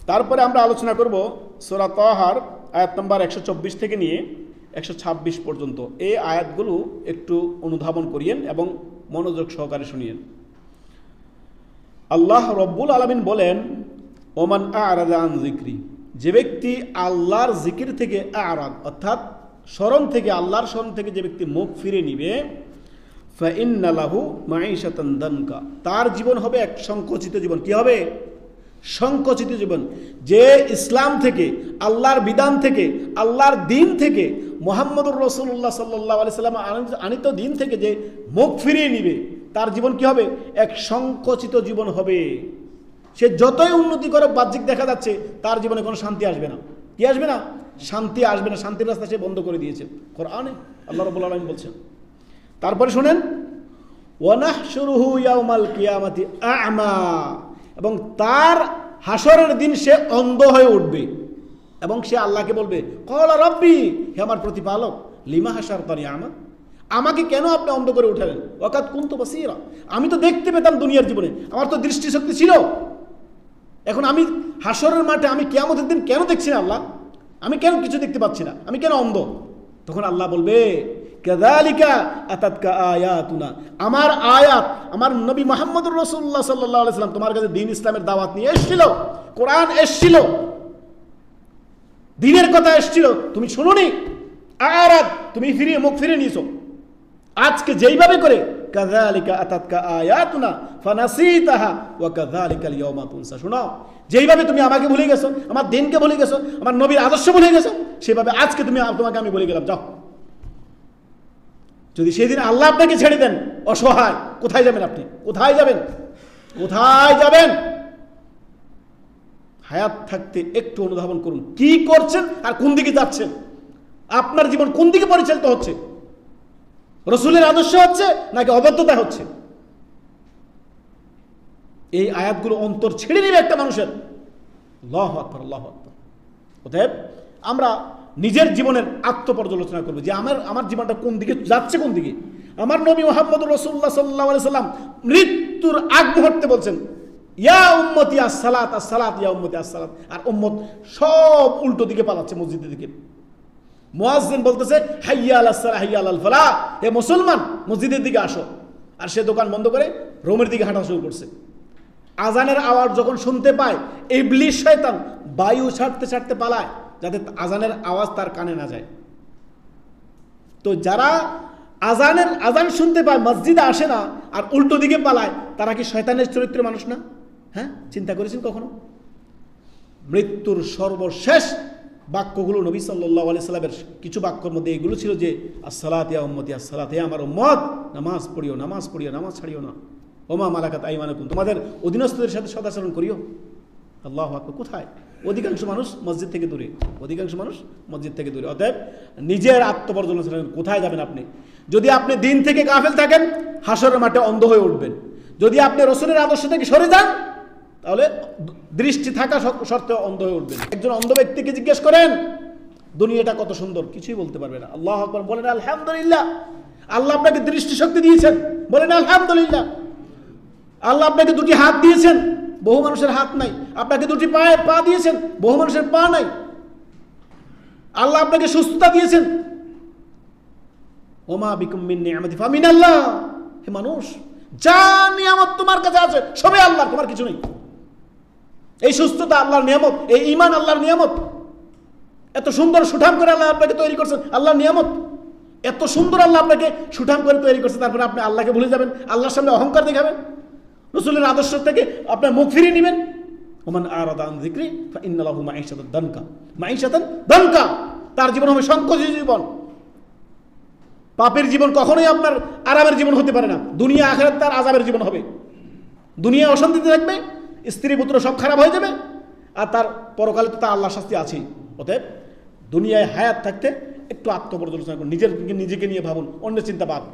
তারপরে আমরা আলোচনা করব সূরা তাহার আয়াত নম্বর 124 থেকে নিয়ে 126 পর্যন্ত। এই আয়াতগুলো একটু অনুধাবন করিয়েন এবং মনোযোগ সহকারে শুনিয়েন। আল্লাহ রব্বুল আলামিন বলেন, ওমান আ'রাদা আন যিকরি, যে ব্যক্তি আল্লাহর জিকির থেকে আ'রাদ অর্থাৎ স্মরণ থেকে, আল্লাহর স্মরণ থেকে যে ব্যক্তি মুখ ফিরে নিবে, ফাইন্না লাহু মাঈশাতান দানকা, তার জীবন হবে এক সংকুচিত জীবন। কি হবে? সংকুচিত জীবন। যে ইসলাম থেকে, আল্লাহর বিধান থেকে, আল্লাহর দিন থেকে, মুহাম্মদুর রাসূলুল্লাহ সাল্লাল্লাহু আলাইহি সাল্লাম আনিত দিন থেকে যে মুখ ফিরিয়ে নিবে, তার জীবন কি হবে? এক সংকুচিত জীবন হবে। সে যতই উন্নতি করে বাহ্যিক দেখা যাচ্ছে, তার জীবনে কোনো শান্তি আসবে না। কি আসবে না? শান্তি আসবে না। শান্তির রাস্তা সে বন্ধ করে দিয়েছে। কোরআনে আল্লাহ রাব্বুল আলামিন বলছেন। তারপরে শুনেন, ওয়ানাহশুরুহু ইয়াউমাল কিয়ামাতি আ'মা, এবং তার হাসরের দিন সে অন্ধ হয়ে উঠবে এবং সে আল্লাহকে বলবে, ক্বালা রাব্বি, হে আমার প্রতিপালক, লিমা হাশারতানি আ'মা, আমাকে কেন আপনি অন্ধ করে উঠালেন? ওয়াকাদ কুনতু বাসীরা, আমি তো দেখতে পেতাম দুনিয়ার জীবনে, আমার তো দৃষ্টিশক্তি ছিল। এখন আমি হাসরের মাঠে, আমি কিয়ামতের দিন কেন দেখছি না আল্লাহ? আমি কেন কিছু দেখতে পাচ্ছি না? আমি কেন অন্ধ? তখন আল্লাহ বলবে, কাযালিকা আতাতকা আয়াতুনা, আমার আয়াত, আমার নবী মুহাম্মদুর রাসূলুল্লাহ সাল্লাল্লাহু আলাইহি সাল্লাম তোমার কাছে দ্বীন ইসলামের দাওয়াত নিয়ে এসেছিল, কোরআন এসেছিল, দ্বীনের কথা এসেছিল, তুমি শুনোনি, আরাদ, তুমি মুখ ফিরে নিয়েছো। আজকে যেইভাবে করে কাযালিকা আতাতকা আয়াতুনা ফানাসিতাহা ওয়া কাযালিকাল ইয়াওমা তুনসা, শোনো, যেইভাবে তুমি আমাকে ভুলে গেছো, আমার দ্বীনকে ভুলে গেছো, আমার নবীর আদর্শ ভুলে গেছো, সেভাবে আজকে তোমাকে আমি বলে গেলাম, যাও। যদি সেদিন আল্লাহ আপনাকে ছেড়ে দেন অসহায়, কোথায় যাবেন আপনি? কোথায় যাবেন? কোথায় যাবেন? হায়াত থাকতে একটু অনুধাবন করুন, কি করছেন আর কোন দিকে যাচ্ছেন। আপনার জীবন কোন দিকে পরিচালিত হচ্ছে? রাসূলের আদর্শ হচ্ছে নাকি অবাধ্যতা হচ্ছে? এই আয়াতগুলো অন্তর ছেড়ে নেবে একটা মানুষের। আল্লাহু আকবার, আল্লাহু আকবার। অতএব আমরা নিজের জীবনের আত্মপর্যালোচনা করবো যে আমার জীবনটা কোন দিকে যাচ্ছে, কোন দিকে। আমার নবী মুহাম্মদুর রাসূলুল্লাহ সাল্লাল্লাহু আলাইহি সাল্লাম মৃত্যুর আগ মুহূর্তে বলছেন, ইয়া উম্মতি আস-সালাত আস-সালাত ইয়া উম্মতি আস-সালাত, আর উম্মত সব উল্টো দিকে পালাচ্ছে, মসজিদের দিকে। মুয়াজ্জিন বলতেছে, হাইয়া আলাস সালাহ হাইয়া আলাল ফালাহ, হে মুসলমান মসজিদের দিকে আসো, আর সে দোকান বন্ধ করে রোমের দিকে হাঁটা শুরু করছে। আজানের আওয়াজ যখন শুনতে পায়, ইবলিস শয়তান বায়ু ছাড়তে ছাড়তে পালায় যাতে আজানের আওয়াজ তার কানে না যায়। তো যারা আজান শুনতে পায়, মসজিদে আসে না, আর উল্টো দিকে পালায়, তারা কি শয়তানের চরিত্রের মানুষ না? হ্যাঁ, চিন্তা করেছেন কখনো? মৃত্যুর সর্বশেষ বাক্যগুলো নবী সাল্লাল্লাহু আলাইহি সাল্লামের কিছু বাক্যের মধ্যে এগুলো ছিল যে, আস-সালাত ইয়া উম্মতি আস-সালাত, হে আমার উম্মত, নামাজ পড়িও, নামাজ পড়িও, নামাজ ছাড়িও না। ওমা মালাকাত আইমানুকুম, তোমাদের অধীনস্থদের সাথে সদাচরণ করিও। আল্লাহু আকবার। কোথায়? অধিকাংশ মানুষ মসজিদ থেকে দূরে, অধিকাংশ মানুষ মসজিদ থেকে দূরে। অতএব নিজের আত্মপর্যালোচনা, কোথায় যাবেন আপনি? যদি আপনি দিন থেকে গাফেল থাকেন, হাসরের মাঠে অন্ধ হয়ে উঠবেন। যদি আপনি রাসূলের আদর্শ থেকে সরে যান, তাহলে দৃষ্টি থাকা সত্ত্বেও অন্ধ হয়ে উঠবেন। একজন অন্ধ ব্যক্তিকে জিজ্ঞেস করেন, দুনিয়াটা কত সুন্দর, কিছুই বলতে পারবে না। আল্লাহু আকবার বলেন, আলহামদুলিল্লাহ। আল্লাহ আপনাকে দৃষ্টিশক্তি দিয়েছেন, বলেন আলহামদুলিল্লাহ। আল্লাহ আপনাকে দুটি হাত দিয়েছেন, বহু মানুষের হাত নাই। আপনাকে দুটি পা দিয়েছেন, বহু মানুষের পা নাই। আল্লাহ আপনাকে সুস্থতা দিয়েছেন, ওমা বিকুম মিন নি'মাতি ফামিনাল্লাহ। হে মানুষ, যা নিয়ামত তোমার কাছে আছে সবই আল্লাহর, তোমার কিছু নেই। এই সুস্থতা আল্লাহর নিয়ামত, এই ঈমান আল্লাহর নিয়ামত। এত সুন্দর সুঠাম করে আল্লাহ আপনাকে তৈরি করছেন, আল্লাহর নিয়ামত। এত সুন্দর আল্লাহ আপনাকে সুঠাম করে তৈরি করছেন, তারপরে আপনি আল্লাহকে ভুলে যাবেন, আল্লাহর সামনে অহংকার দেখাবেন, রাসূলের আদর্শ থেকে আপনার মুখ ফিরিয়ে নেবেন। ওমান আরাদা আন যিকরি ফাইন্না লাহু মাঈশাতান দানকা, মাঈশাতান দানকা, তার জীবন হবে সংকোচিত জীবন। পাপের জীবন কখনোই আপনার আরামের জীবন হতে পারে না। দুনিয়া আখিরাত তার আযাবের জীবন হবে। দুনিয়া অশান্তিতে থাকবে, স্ত্রী পুত্র সব খারাপ হয়ে যাবে, আর তার পরকালে তো তার আল্লাহর শাস্তি আছেই। অতএব দুনিয়ায় হায়াত থাকতে একটু আত্মপর্যালোচনা করুন, নিজেকে নিয়ে ভাবুন, অন্যের চিন্তা বাদ।